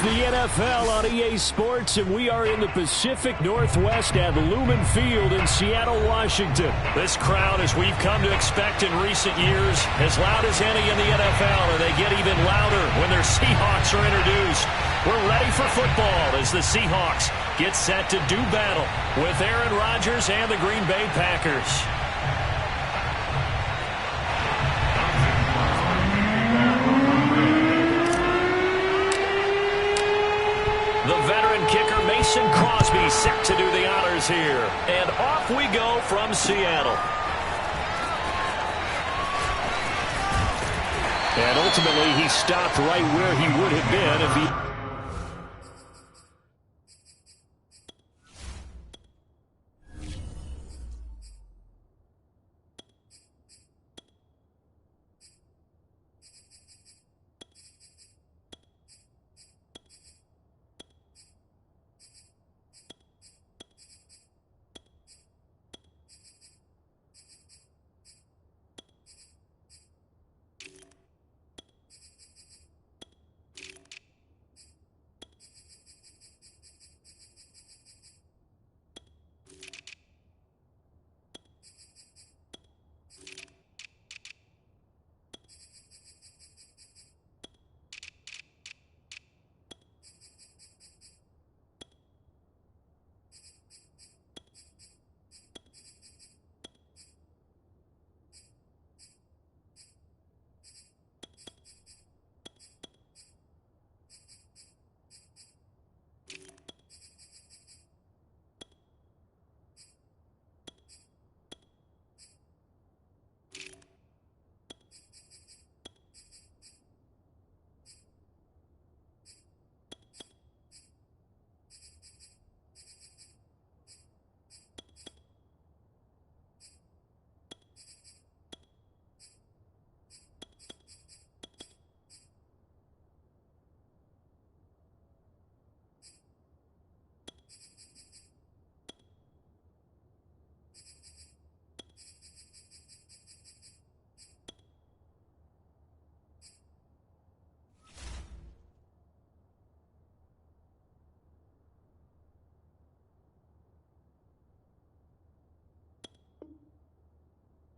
is the NFL on EA Sports, and we are in the Pacific Northwest at Lumen Field in Seattle, Washington. This crowd, as we've come to expect in recent years, as loud as any in the NFL, and they get even louder when their Seahawks are introduced. We're ready for football as the Seahawks get set to do battle with Aaron Rodgers and the Green Bay Packers. The veteran kicker Mason Crosby set to do the honors here. And off we go from Seattle. And ultimately he stopped right where he would have been if he...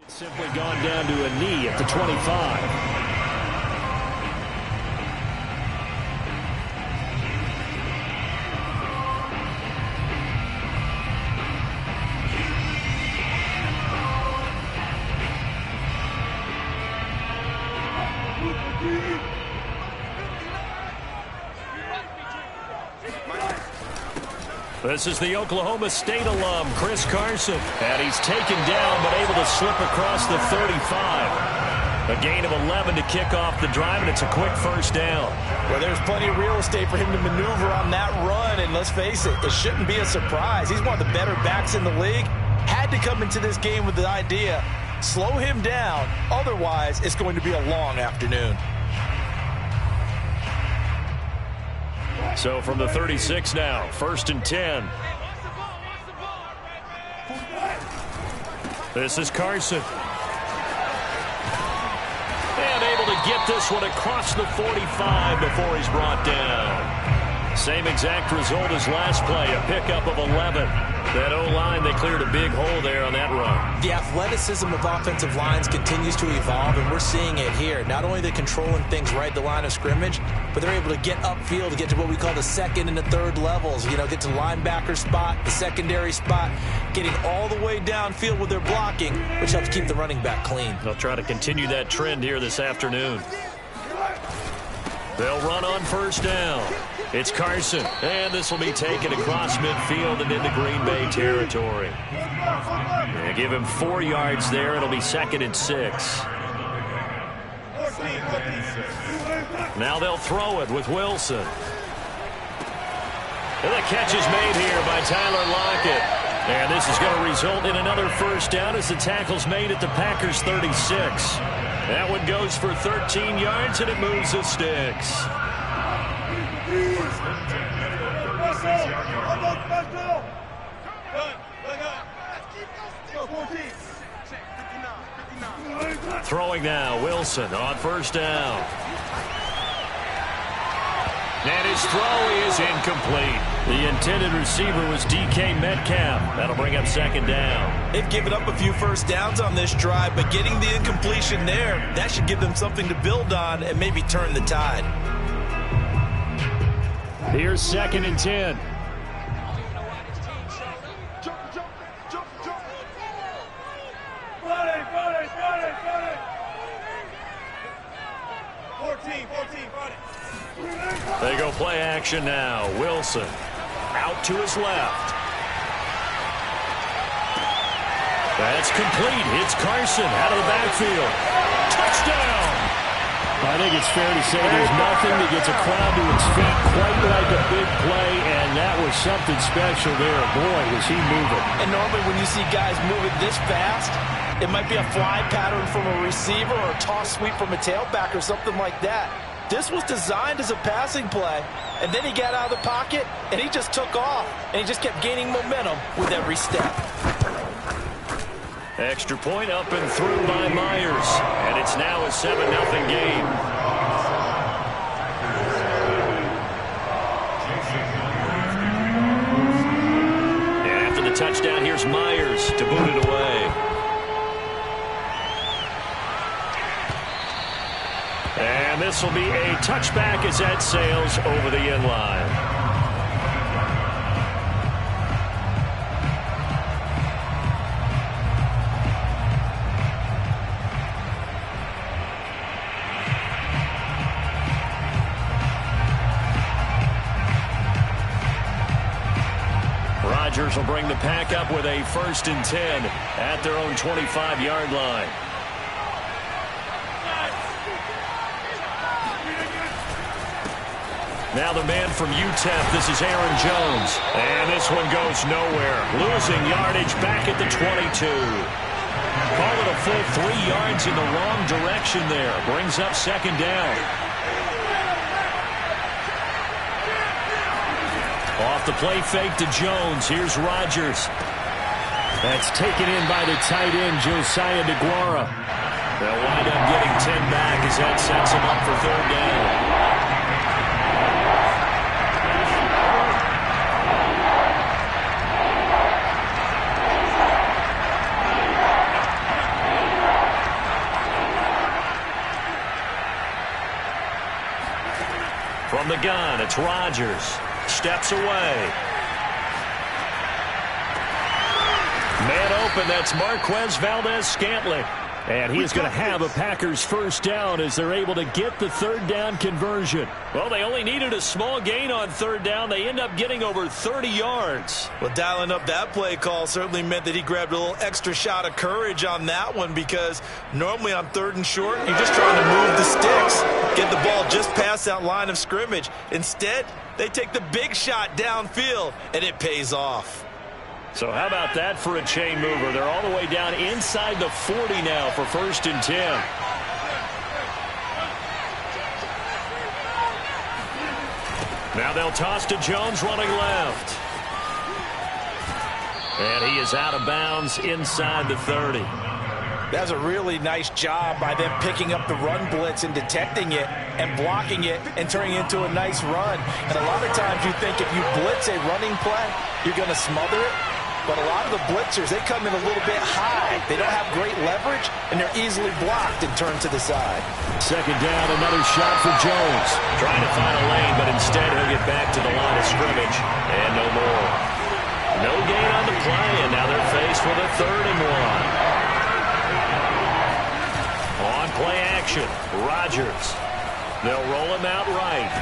Simply gone down to a knee at the 25. This is the Oklahoma State alum, Chris Carson. And he's taken down, but able to slip across the 35. A gain of 11 to kick off the drive, and it's a quick first down. Well, there's plenty of real estate for him to maneuver on that run, and let's face it, it shouldn't be a surprise. He's one of the better backs in the league. Had to come into this game with the idea, slow him down, otherwise it's going to be a long afternoon. So from the 36 now, 1st and 10. This is Carson. And able to get this one across the 45 before he's brought down. Same exact result as last play, a pickup of 11. That O-line, they cleared a big hole there on that run. The athleticism of offensive lines continues to evolve, and we're seeing it here. Not only are they controlling things right at the line of scrimmage, but they're able to get upfield to get to what we call the second and the third levels. You know, get to the linebacker spot, the secondary spot, getting all the way downfield with their blocking, which helps keep the running back clean. They'll try to continue that trend here this afternoon. They'll run on first down. It's Carson, and this will be taken across midfield and into Green Bay territory. They give him 4 yards there. It'll be 2nd and 6. Now they'll throw it with Wilson. And the catch is made here by Tyler Lockett. And this is going to result in another first down as the tackle's made at the Packers' 36. That one goes for 13 yards, and it moves the sticks. Throwing now, Wilson on first down. And his throw is incomplete. The intended receiver was DK Metcalf. That'll bring up second down. They've given up a few first downs on this drive, but getting the incompletion there, that should give them something to build on and maybe turn the tide. Here's 2nd and 10. They go play action now. Wilson out to his left. That's complete. It's Carson out of the backfield. Touchdown! I think it's fair to say there's nothing that gets a crowd to its feet quite like a big play, and that was something special there. Boy, was he moving. And normally when you see guys moving this fast, it might be a fly pattern from a receiver or a toss sweep from a tailback or something like that. This was designed as a passing play, and then he got out of the pocket, and he just took off, and he just kept gaining momentum with every step. Extra point up and through by Myers, and it's now a 7-0 game. And after the touchdown, here's Myers to boot it away. And this will be a touchback as that sails over the end line. Rodgers will bring the pack up with a 1st and 10 at their own 25-yard line. Now the man from UTEP, this is Aaron Jones. And this one goes nowhere. Losing yardage back at the 22. Call it a full 3 yards in the wrong direction there. Brings up 2nd down. Off the play fake to Jones. Here's Rodgers. That's taken in by the tight end, Josiah DeGuara. They'll wind up getting 10 back as that sets him up for 3rd down. From the gun, it's Rodgers. Steps away. Man open, that's Marquez Valdez-Scantling. And he is going to have a Packers 1st down as they're able to get the 3rd down conversion. Well, they only needed a small gain on 3rd down. They end up getting over 30 yards. Well, dialing up that play call certainly meant that he grabbed a little extra shot of courage on that one, because normally on 3rd and short, you're just trying to move the sticks, get the ball just past that line of scrimmage. Instead, they take the big shot downfield, and it pays off. So how about that for a chain mover? They're all the way down inside the 40 now for 1st and 10. Now they'll toss to Jones running left. And he is out of bounds inside the 30. That was a really nice job by them picking up the run blitz and detecting it and blocking it and turning it into a nice run. And a lot of times you think if you blitz a running play, you're going to smother it. But a lot of the blitzers, they come in a little bit high. They don't have great leverage, and they're easily blocked and turned to the side. 2nd down, another shot for Jones. Trying to find a lane, but instead he'll get back to the line of scrimmage. And no more. No gain on the play, and now they're faced with a 3rd and 1. On play action, Rodgers. They'll roll him out right.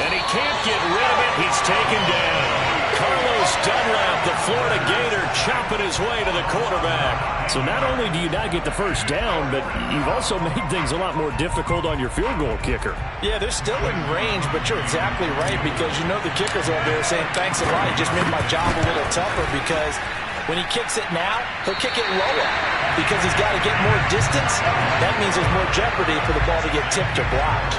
And he can't get rid of it. He's taken down. Carlos Dunlap, the Florida Gator, chopping his way to the quarterback. So not only do you not get the 1st down, but you've also made things a lot more difficult on your field goal kicker. Yeah, they're still in range, but you're exactly right, because you know the kicker's over there saying, thanks a lot, he just made my job a little tougher, because when he kicks it now, he'll kick it lower because he's got to get more distance. That means there's more jeopardy for the ball to get tipped or blocked.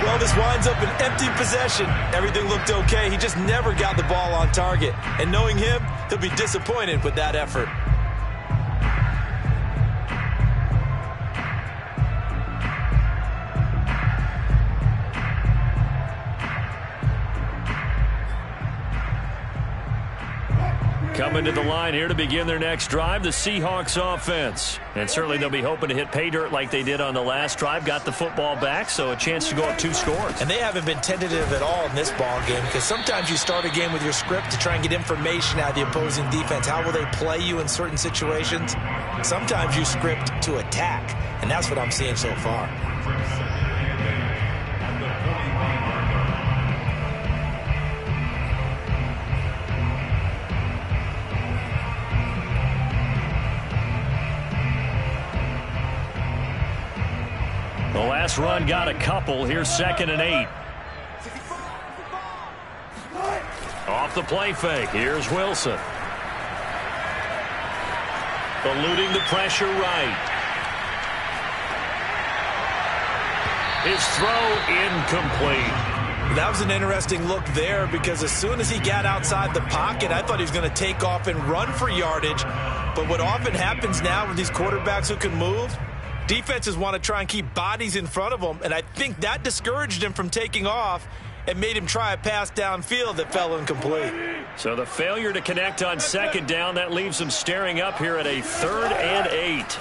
Well, this winds up an empty possession. Everything looked okay. He just never got the ball on target. And knowing him, he'll be disappointed with that effort. Coming to the line here to begin their next drive, the Seahawks offense. And certainly they'll be hoping to hit pay dirt like they did on the last drive. Got the football back, so a chance to go up 2 scores. And they haven't been tentative at all in this ball game, because sometimes you start a game with your script to try and get information out of the opposing defense. How will they play you in certain situations? Sometimes you script to attack, and that's what I'm seeing so far. The last run got a couple. Here's 2nd and 8. Off the play fake. Here's Wilson. Eluding the pressure right. His throw incomplete. That was an interesting look there, because as soon as he got outside the pocket, I thought he was going to take off and run for yardage. But what often happens now with these quarterbacks who can move, defenses want to try and keep bodies in front of them, and I think that discouraged him from taking off and made him try a pass downfield that fell incomplete. So the failure to connect on 2nd down, that leaves him staring up here at a 3rd and 8.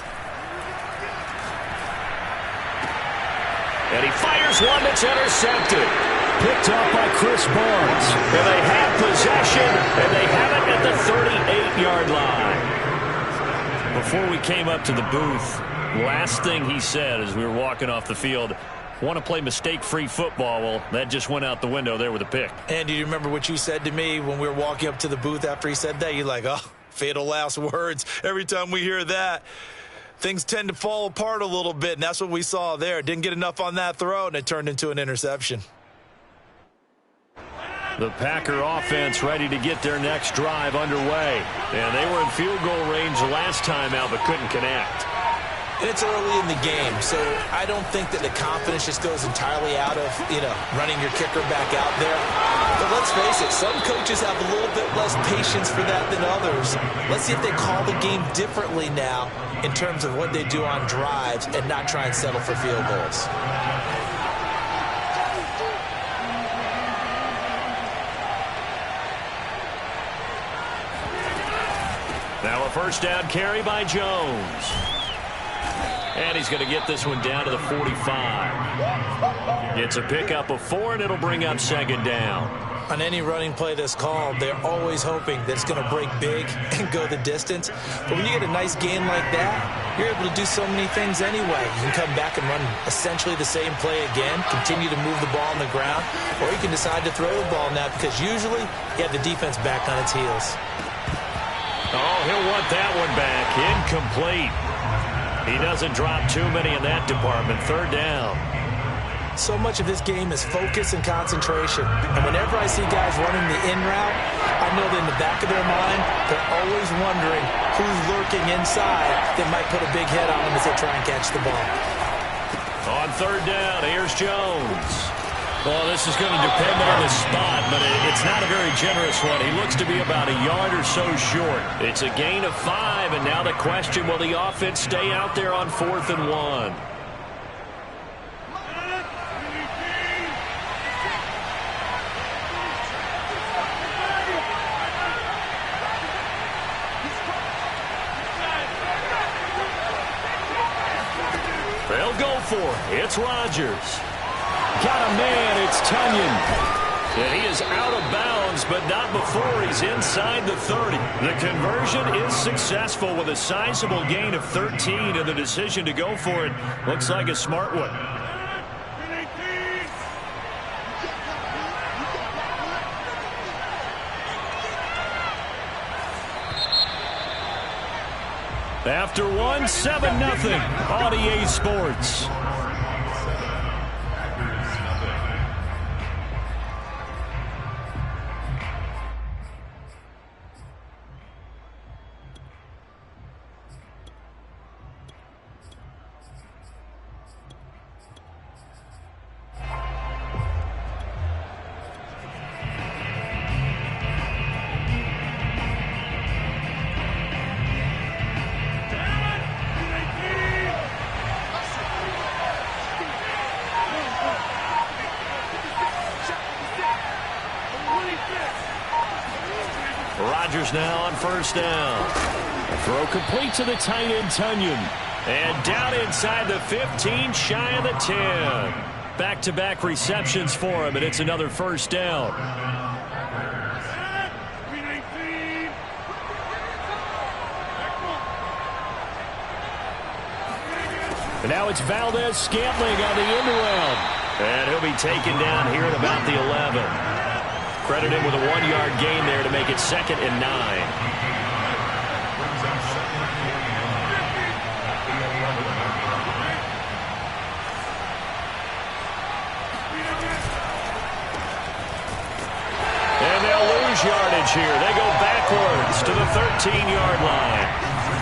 And he fires one that's intercepted. Picked up by Chris Barnes. And they have possession, and they have it at the 38-yard line. Before we came up to the booth, last thing he said as we were walking off the field, want to play mistake-free football. Well, that just went out the window there with a pick. And do you remember what you said to me when we were walking up to the booth after he said that? You're like, oh, fatal last words. Every time we hear that, things tend to fall apart a little bit, and that's what we saw there. Didn't get enough on that throw, and it turned into an interception. The Packer offense ready to get their next drive underway. And they were in field goal range the last time out, but couldn't connect. And it's early in the game, so I don't think that the confidence just goes entirely out of, running your kicker back out there. But let's face it, some coaches have a little bit less patience for that than others. Let's see if they call the game differently now in terms of what they do on drives and not try and settle for field goals. Now a first down carry by Jones. And he's going to get this one down to the 45. It's a pickup of 4, and it'll bring up 2nd down. On any running play that's called, they're always hoping that it's going to break big and go the distance. But when you get a nice gain like that, you're able to do so many things anyway. You can come back and run essentially the same play again, continue to move the ball on the ground, or you can decide to throw the ball now, because usually you have the defense back on its heels. Oh, he'll want that one back. Incomplete. He doesn't drop too many in that department. 3rd down. So much of this game is focus and concentration. And whenever I see guys running the in route, I know that in the back of their mind, they're always wondering who's lurking inside that might put a big hit on them as they try and catch the ball. On 3rd down, here's Jones. Well, this is going to depend on the spot, but it's not a very generous one. He looks to be about a yard or so short. It's a gain of 5, and now the question, will the offense stay out there on 4th and 1? They'll go for it. It's Rodgers. Got a man, it's Tunyon. And he is out of bounds, but not before he's inside the 30. The conversion is successful with a sizable gain of 13, and the decision to go for it looks like a smart one. After 7-0 on EA Sports. Rodgers now on first down. A throw complete to the tight end, Tunyon. And down inside the 15, shy of the 10. Back-to-back receptions for him, and it's another first down. And now it's Valdez-Scantling on the end around. And he'll be taken down here at about the 11. Credit him with a 1-yard gain there to make it 2nd and 9. Yardage here. They go backwards to the 13-yard line.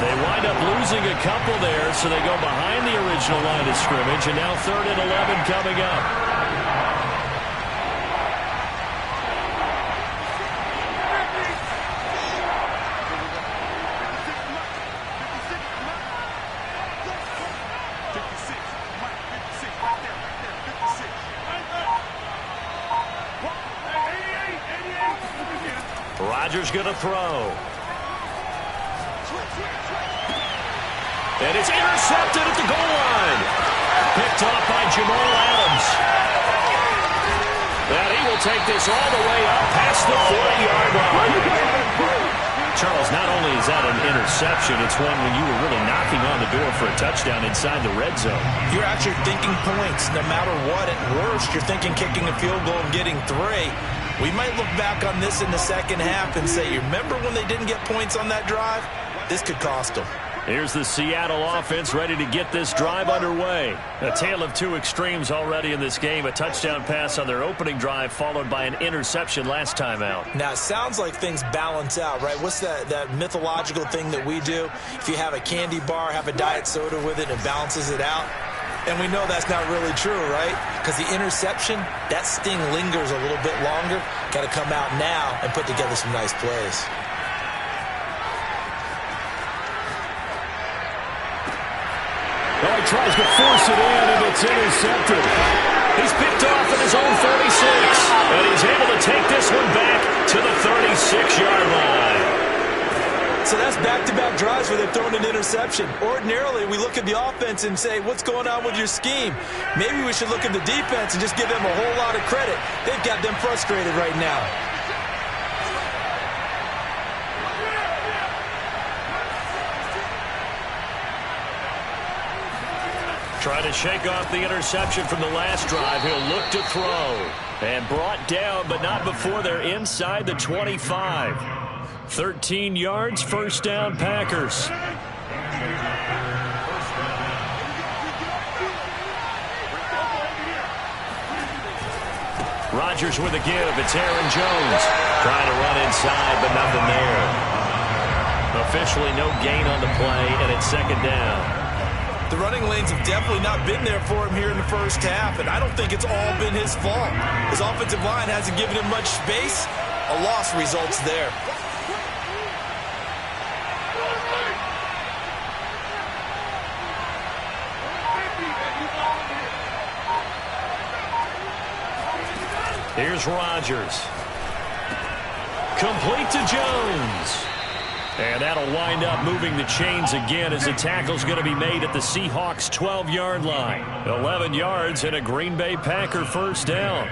They wind up losing a couple there, so they go behind the original line of scrimmage, and now 3rd and 11 coming up. Rodgers going to throw. And it's intercepted at the goal line. Picked off by Jamal Adams. And he will take this all the way up past the 40-yard line. Charles, not only is that an interception, it's one when you were really knocking on the door for a touchdown inside the red zone. You're actually thinking points. No matter what, at worst, you're thinking kicking a field goal and getting 3. We might look back on this in the second half and say, you remember when they didn't get points on that drive? This could cost them. Here's the Seattle offense ready to get this drive underway. A tale of two extremes already in this game. A touchdown pass on their opening drive followed by an interception last time out. Now, it sounds like things balance out, right? What's that mythological thing that we do? If you have a candy bar, have a diet soda with it, and it balances it out. And we know that's not really true, right? Because the interception, that sting lingers a little bit longer. Got to come out now and put together some nice plays. Oh, he tries to force it in, and it's intercepted. He's picked off at his own 36. And he's able to take this one back to the 36-yard line. So that's back-to-back drives where they've thrown an interception. Ordinarily, we look at the offense and say, what's going on with your scheme? Maybe we should look at the defense and just give them a whole lot of credit. They've got them frustrated right now. Trying to shake off the interception from the last drive. He'll look to throw. And brought down, but not before they're inside the 25. 13 yards, first down, Packers. Rodgers with a give. It's Aaron Jones. Trying to run inside, but nothing there. Officially no gain on the play, and it's 2nd down. The running lanes have definitely not been there for him here in the first half, and I don't think it's all been his fault. His offensive line hasn't given him much space. A loss results there. Here's Rodgers. Complete to Jones. And that'll wind up moving the chains again as the tackle's going to be made at the Seahawks' 12-yard line. 11 yards and a Green Bay Packer first down.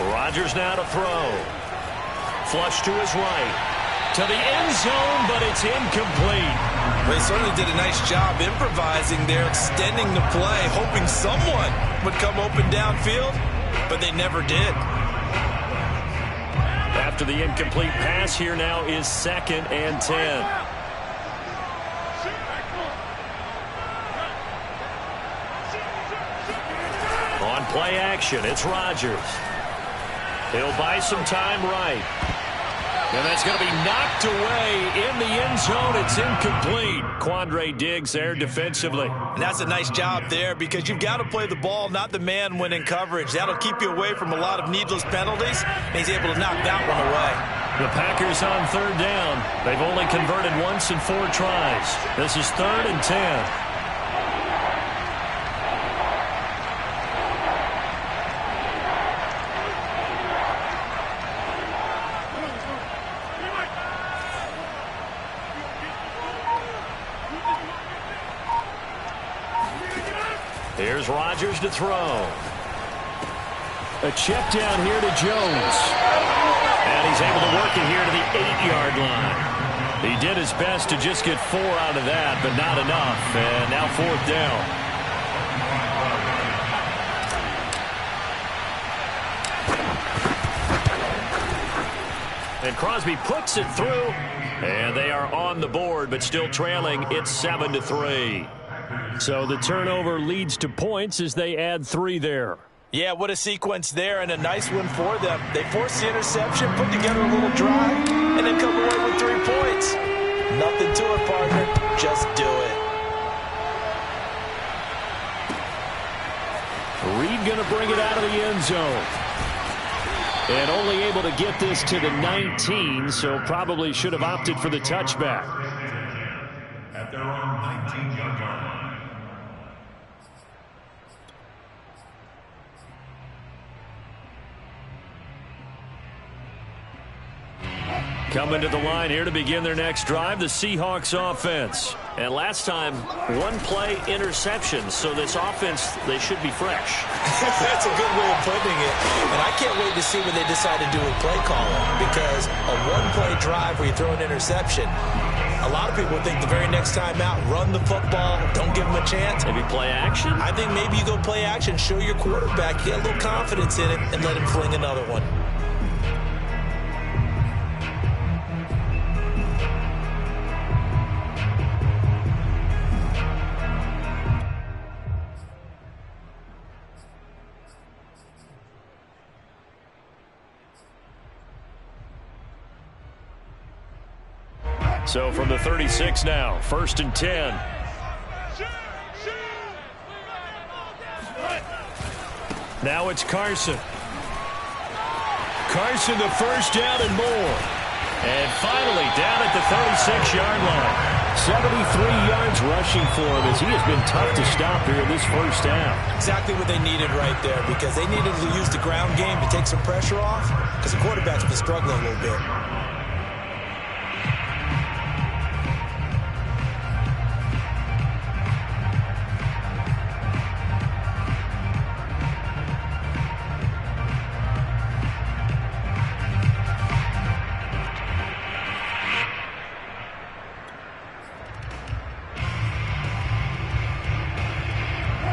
Rodgers now to throw. Flush to his right. To the end zone, but it's incomplete. They certainly did a nice job improvising there, extending the play, hoping someone would come open downfield, but they never did. After the incomplete pass, here now is 2nd and 10. On play action, it's Rodgers. He'll buy some time right. And that's going to be knocked away in the end zone. It's incomplete. Quandre Diggs there defensively. And that's a nice job there because you've got to play the ball, not the man when in coverage. That'll keep you away from a lot of needless penalties. And he's able to knock that one away. The Packers on third down. They've only converted once in 4 tries. This is 3rd and 10. Here's Rodgers to throw. A check down here to Jones. And he's able to work it here to the 8-yard line. He did his best to just get 4 out of that, but not enough. And now 4th down. And Crosby puts it through. And they are on the board, but still trailing. It's 7-3. So the turnover leads to points as they add 3 there. Yeah, what a sequence there, and a nice one for them. They forced the interception, put together a little drive, and then come away with 3 points. Nothing to it, partner. Just do it. Reed going to bring it out of the end zone. And only able to get this to the 19, so probably should have opted for the touchback. At their own 19-yard line. Coming to the line here to begin their next drive, the Seahawks offense. And last time, 1-play interception. So this offense, they should be fresh. That's a good way of putting it. And I can't wait to see what they decide to do with play calling. Because a 1-play drive where you throw an interception, a lot of people think the very next time out, run the football, don't give them a chance. Maybe play action? I think maybe you go play action, show your quarterback, get a little confidence in it, and let him fling another one. So from the 36 now, 1st and 10. Now it's Carson. Carson the first down and more. And finally down at the 36-yard line. 73 yards rushing for him as he has been tough to stop here in this first half. Exactly what they needed right there because they needed to use the ground game to take some pressure off because the quarterback's been struggling a little bit.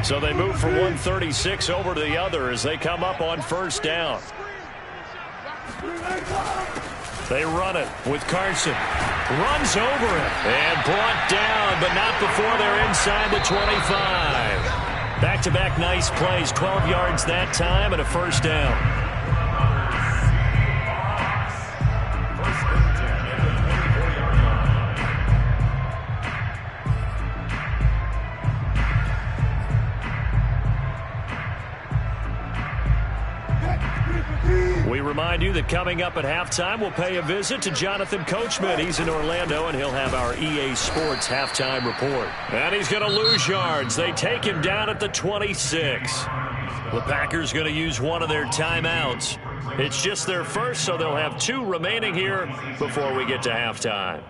So they move from 136 over to the other as they come up on first down. They run it with Carson. Runs over it and brought down, but not before they're inside the 25. Back-to-back nice plays, 12 yards that time and a first down. We remind you that coming up at halftime, we'll pay a visit to Jonathan Coachman. He's in Orlando, and he'll have our EA Sports halftime report. And he's going to lose yards. They take him down at the 26. The Packers going to use one of their timeouts. It's just their first, so they'll have 2 remaining here before we get to halftime.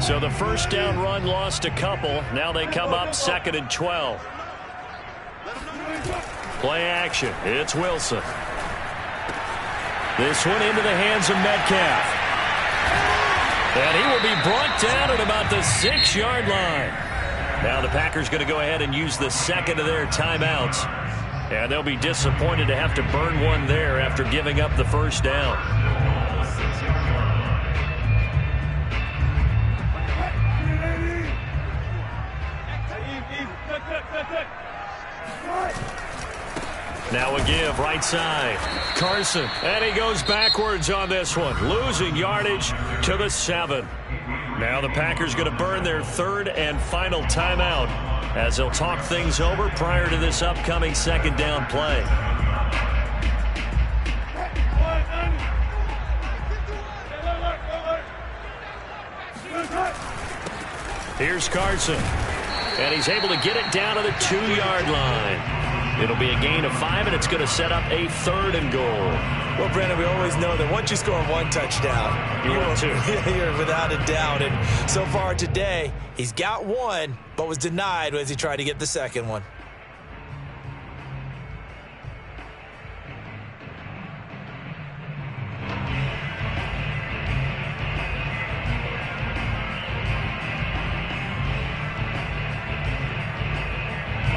So the first down run lost a couple. Now they come up 2nd and 12. Play action. It's Wilson. This one into the hands of Metcalf. And he will be brought down at about the 6-yard line. Now the Packers going to go ahead and use the second of their timeouts. And they'll be disappointed to have to burn one there after giving up the first down. Now a give, right side. Carson, and he goes backwards on this one, losing yardage to the 7. Now the Packers going to burn their third and final timeout as they'll talk things over prior to this upcoming second down play. Here's Carson, and he's able to get it down to the 2-yard line. It'll be a gain of 5, and it's going to set up a 3rd and goal. Well, Brandon, we always know that once you score 1 touchdown, you're without a doubt. And so far today, he's got 1, but was denied as he tried to get the second one.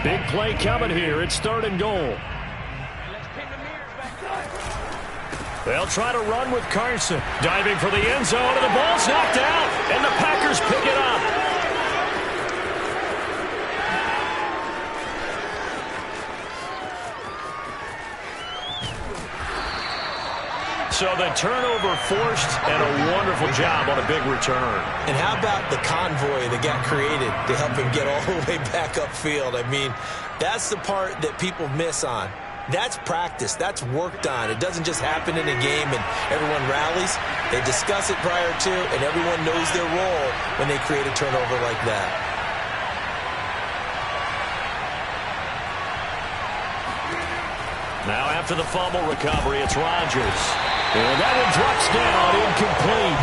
Big play coming here. It's 3rd and goal. They'll try to run with Carson. Diving for the end zone, and the ball's knocked out, and the Packers pick it up. So the turnover forced, and a wonderful job on a big return. And how about the convoy that got created to help him get all the way back upfield? I mean, that's the part that people miss on. That's practice. That's worked on. It doesn't just happen in a game and everyone rallies. They discuss it prior to, and everyone knows their role when they create a turnover like that. Now after the fumble recovery, it's Rodgers. And that one drops down, incomplete.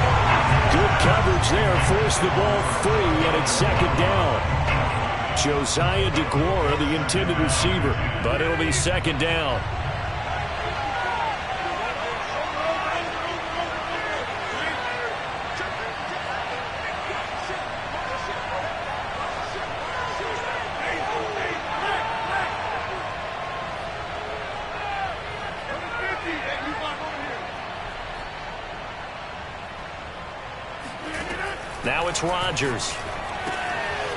Good coverage there, forced the ball free, and it's 2nd down. Josiah DeGuara, the intended receiver, but it'll be 2nd down. Now it's Rodgers.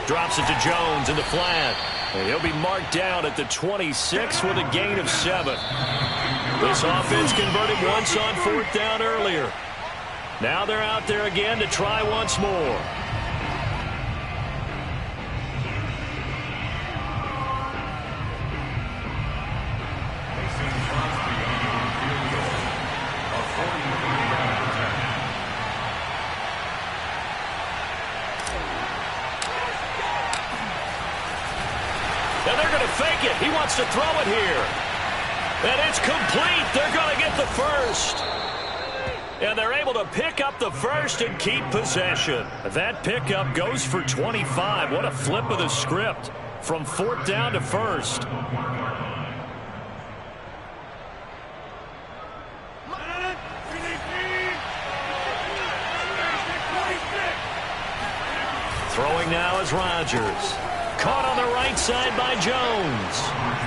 Drops it to Jones in the flat. And he'll be marked down at the 26 with a gain of 7. This offense converted once on 4th down earlier. Now they're out there again to try once more. And they're going to fake it. He wants to throw it here. And it's complete. They're going to get the first. And they're able to pick up the first and keep possession. That pickup goes for 25. What a flip of the script from 4th down to 1st. Throwing now is Rodgers. Caught on the right side by Jones.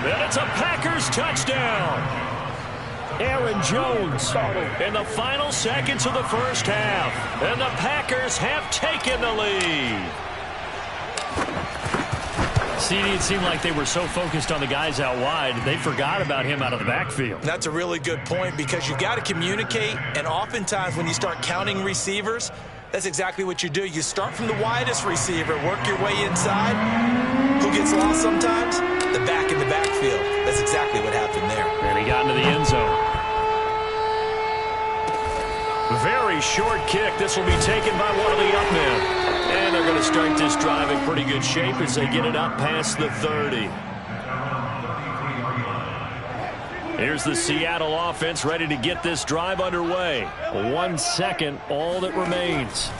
And it's a Packers touchdown. Aaron Jones in the final seconds of the first half. And the Packers have taken the lead. CD, it seemed like they were so focused on the guys out wide, they forgot about him out of the backfield. That's a really good point because you've got to communicate, and oftentimes when you start counting receivers, that's exactly what you do. You start from the widest receiver, work your way inside. Who gets lost sometimes? The back in the backfield. That's exactly what happened there. And he got into the end zone. Very short kick. This will be taken by one of the up men. And they're going to start this drive in pretty good shape as they get it up past the 30. Here's the Seattle offense ready to get this drive underway. 1 second, all that remains.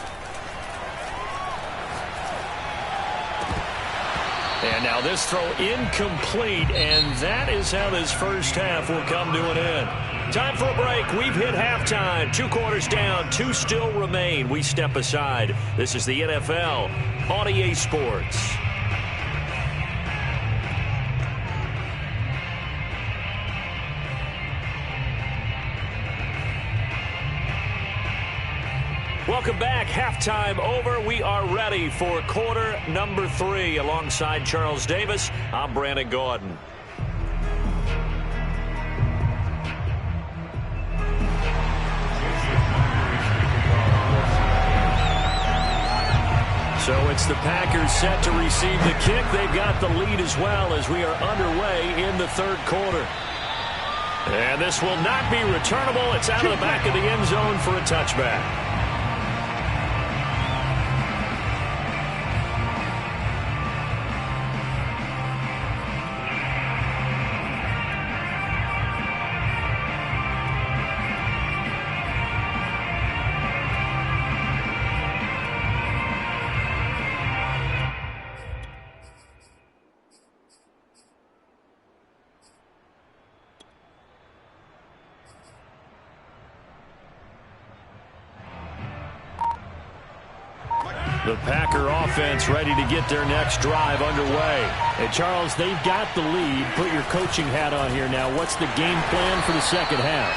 And now this throw incomplete, and that is how this first half will come to an end. Time for a break. We've hit halftime. 2 quarters down, 2 still remain. We step aside. This is the NFL on EA Sports. Welcome back. Halftime over. We are ready for quarter number 3. Alongside Charles Davis, I'm Brandon Gaudin. So it's the Packers set to receive the kick. They've got the lead as well as we are underway in the third quarter. And this will not be returnable. It's out of the back of the end zone for a touchback. The Packer offense ready to get their next drive underway. Hey, Charles, they've got the lead. Put your coaching hat on here now. What's the game plan for the second half?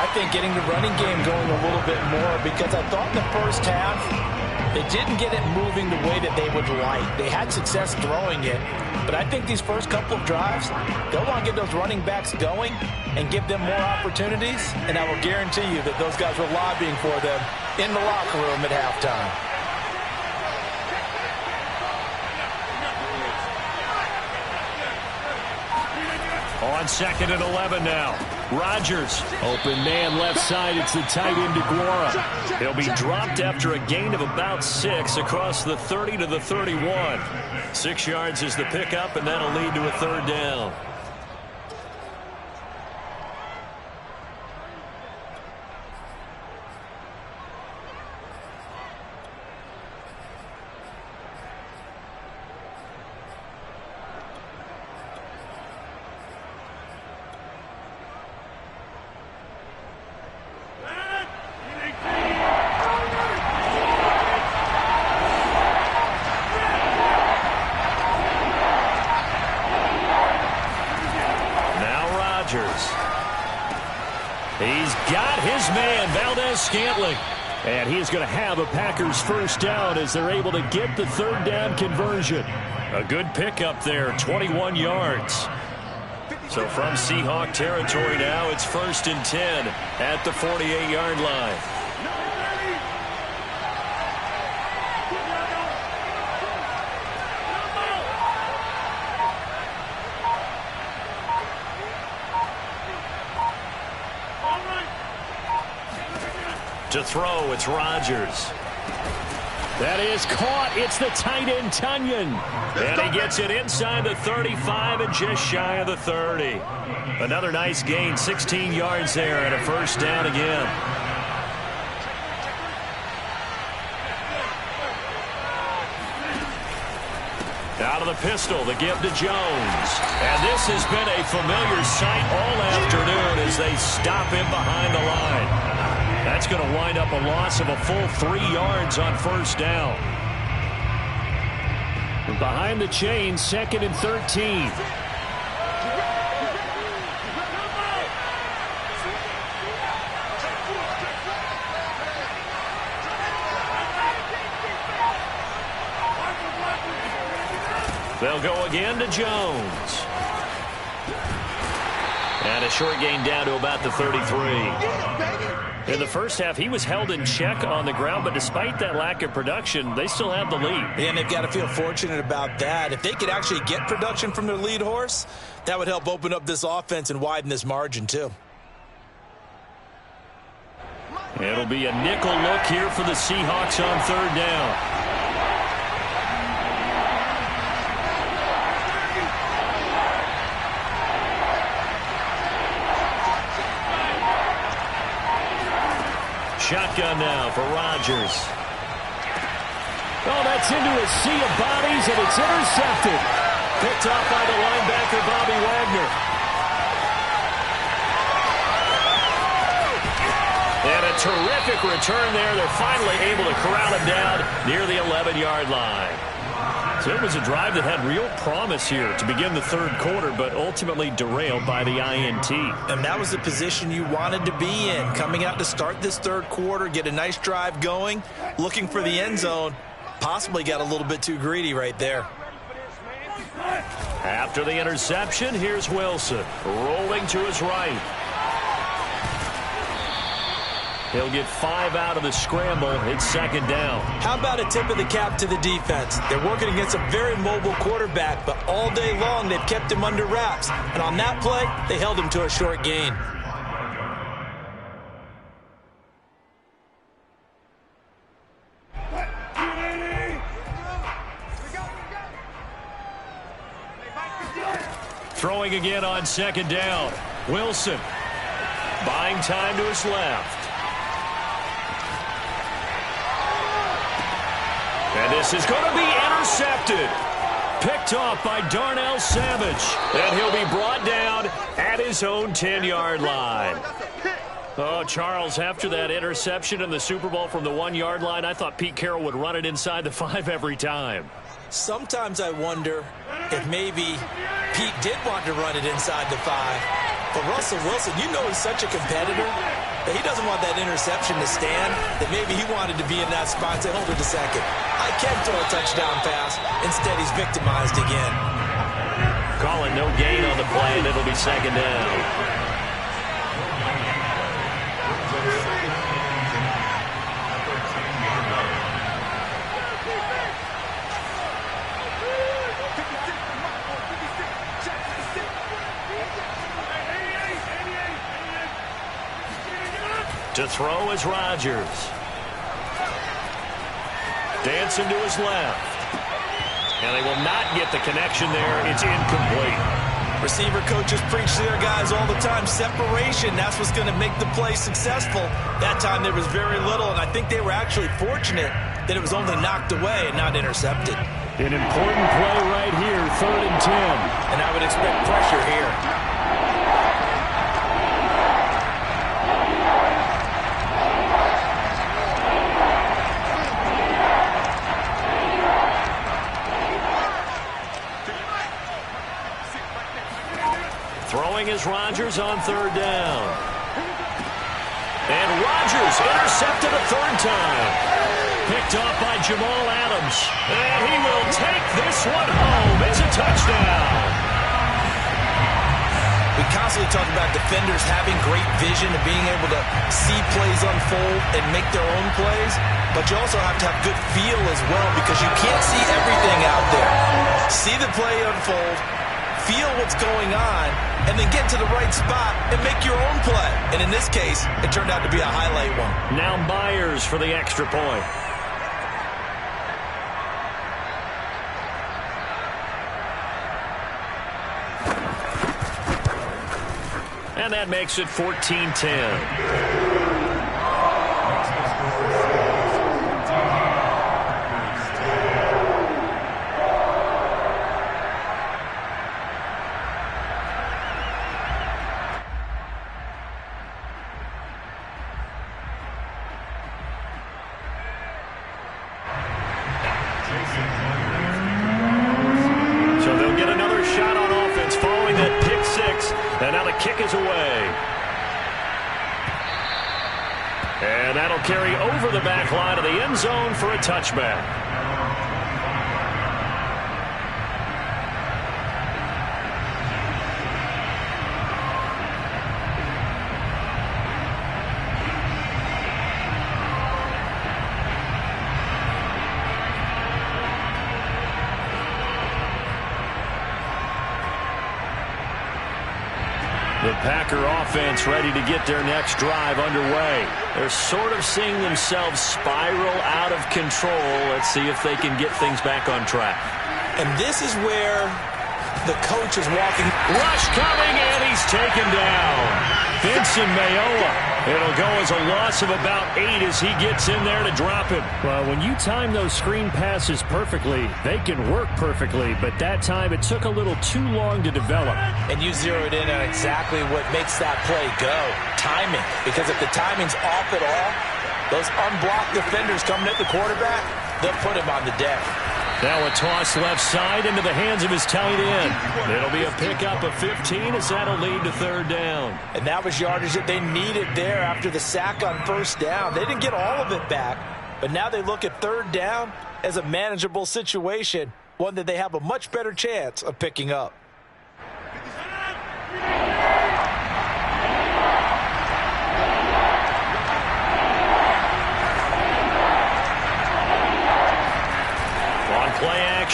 I think getting the running game going a little bit more, because I thought in the first half they didn't get it moving the way that they would like. They had success throwing it, but I think these first couple of drives, they'll want to get those running backs going and give them more opportunities, and I will guarantee you that those guys were lobbying for them in the locker room at halftime. On 2nd and 11 now. Rodgers. Open man left side. It's the tight end DeGuara. He'll be dropped after a gain of about 6 across the 30 to the 31. 6 yards is the pickup, and that'll lead to a third down. He's got his man, Valdez-Scantling. And he is going to have a Packers first down as they're able to get the third down conversion. A good pickup there, 21 yards. So from Seahawk territory now, it's 1st and 10 at the 48-yard line. To throw, it's Rodgers. That is caught. It's the tight end, Tunyon. And he gets it inside the 35 and just shy of the 30. Another nice gain, 16 yards there and a first down again. Out of the pistol, the give to Jones. And this has been a familiar sight all afternoon as they stop him behind the line. That's going to wind up a loss of a full 3 yards on first down. Behind the chain, 2nd and 13. They'll go again to Jones. And a short gain down to about the 33. In the first half, he was held in check on the ground, but despite that lack of production, they still have the lead. And they've got to feel fortunate about that. If they could actually get production from their lead horse, that would help open up this offense and widen this margin, too. It'll be a nickel look here for the Seahawks on third down. Shotgun now for Rodgers. Oh, that's into a sea of bodies, and it's intercepted. Picked off by the linebacker, Bobby Wagner. And a terrific return there. They're finally able to corral him down near the 11-yard line. So it was a drive that had real promise here to begin the third quarter, but ultimately derailed by the INT. And that was the position you wanted to be in, coming out to start this third quarter, get a nice drive going, looking for the end zone. Possibly got a little bit too greedy right there. After the interception, here's Wilson, rolling to his right. He'll get 5 out of the scramble. It's second down. How about a tip of the cap to the defense? They're working against a very mobile quarterback, but all day long they've kept him under wraps. And on that play, they held him to a short gain. Throwing again on second down. Wilson buying time to his left. And this is going to be intercepted. Picked off by Darnell Savage. And he'll be brought down at his own 10-yard line. Oh, Charles, after that interception in the Super Bowl from the 1-yard line, I thought Pete Carroll would run it inside the 5 every time. Sometimes I wonder if maybe Pete did want to run it inside the 5. But Russell Wilson, you know he's such a competitor that he doesn't want that interception to stand, that maybe he wanted to be in that spot and say, hold it a second. I can throw a touchdown pass. Instead, he's victimized again. Calling no gain on the play, and it'll be second down. To throw is Rodgers. Dancing to his left. And they will not get the connection there. It's incomplete. Receiver coaches preach to their guys all the time. Separation, that's what's going to make the play successful. That time there was very little, and I think they were actually fortunate that it was only knocked away and not intercepted. An important play right here, 3rd and 10. And I would expect pressure here. Throwing is Rodgers on 3rd down. And Rodgers intercepted a 3rd time. Picked off by Jamal Adams. And he will take this one home. It's a touchdown. We constantly talk about defenders having great vision and being able to see plays unfold and make their own plays. But you also have to have good feel as well because you can't see everything out there. See the play unfold, feel what's going on, and then get to the right spot and make your own play. And in this case, it turned out to be a highlight one. Now Myers for the extra point. And that makes it 14-10. So they'll get another shot on offense following that pick 6. And now the kick is away. And that'll carry over the back line of the end zone for a touchback. The Packer offense ready to get their next drive underway. They're sort of seeing themselves spiral out of control. Let's see if they can get things back on track. And this is where the coach is walking. Rush coming, and he's taken down. Vincent Mayowa. It'll go as a loss of about 8 as he gets in there to drop him. Well, when you time those screen passes perfectly, they can work perfectly. But that time, it took a little too long to develop. And you zeroed in on exactly what makes that play go. Timing. Because if the timing's off at all, those unblocked defenders coming at the quarterback, they'll put him on the deck. Now a toss left side into the hands of his tight end. It'll be a pickup of 15 as that'll lead to 3rd down. And that was yardage that they needed there after the sack on 1st down. They didn't get all of it back, but now they look at 3rd down as a manageable situation, one that they have a much better chance of picking up.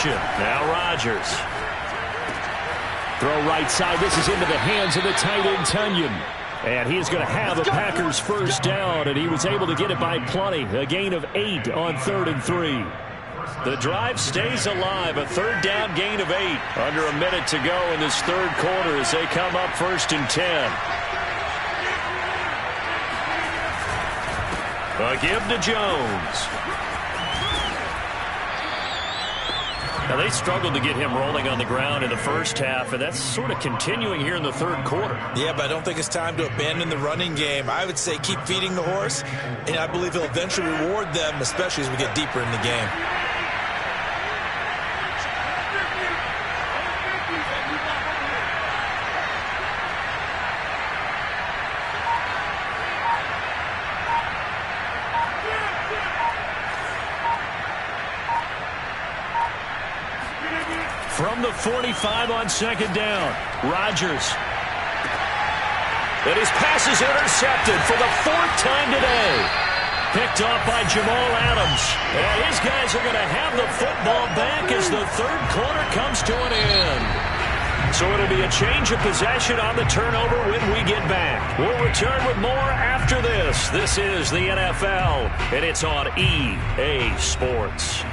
motion. Now Rodgers. Throw right side. This is into the hands of the tight end, Tunyon. And he is going to have a Packers first down, and he was able to get it by plenty. A gain of 8 on 3rd and 3. The drive stays alive. A 3rd down gain of 8. Under a minute to go in this 3rd quarter as they come up 1st and 10. A give to Jones. Now, they struggled to get him rolling on the ground in the first half, and that's sort of continuing here in the 3rd quarter. Yeah, but I don't think it's time to abandon the running game. I would say keep feeding the horse, and I believe he'll eventually reward them, especially as we get deeper in the game. From the 45 on 2nd down, Rodgers. And his pass is intercepted for the 4th time today. Picked off by Jamal Adams. And his guys are going to have the football back as the 3rd quarter comes to an end. So it'll be a change of possession on the turnover when we get back. We'll return with more after this. This is the NFL, and it's on EA Sports.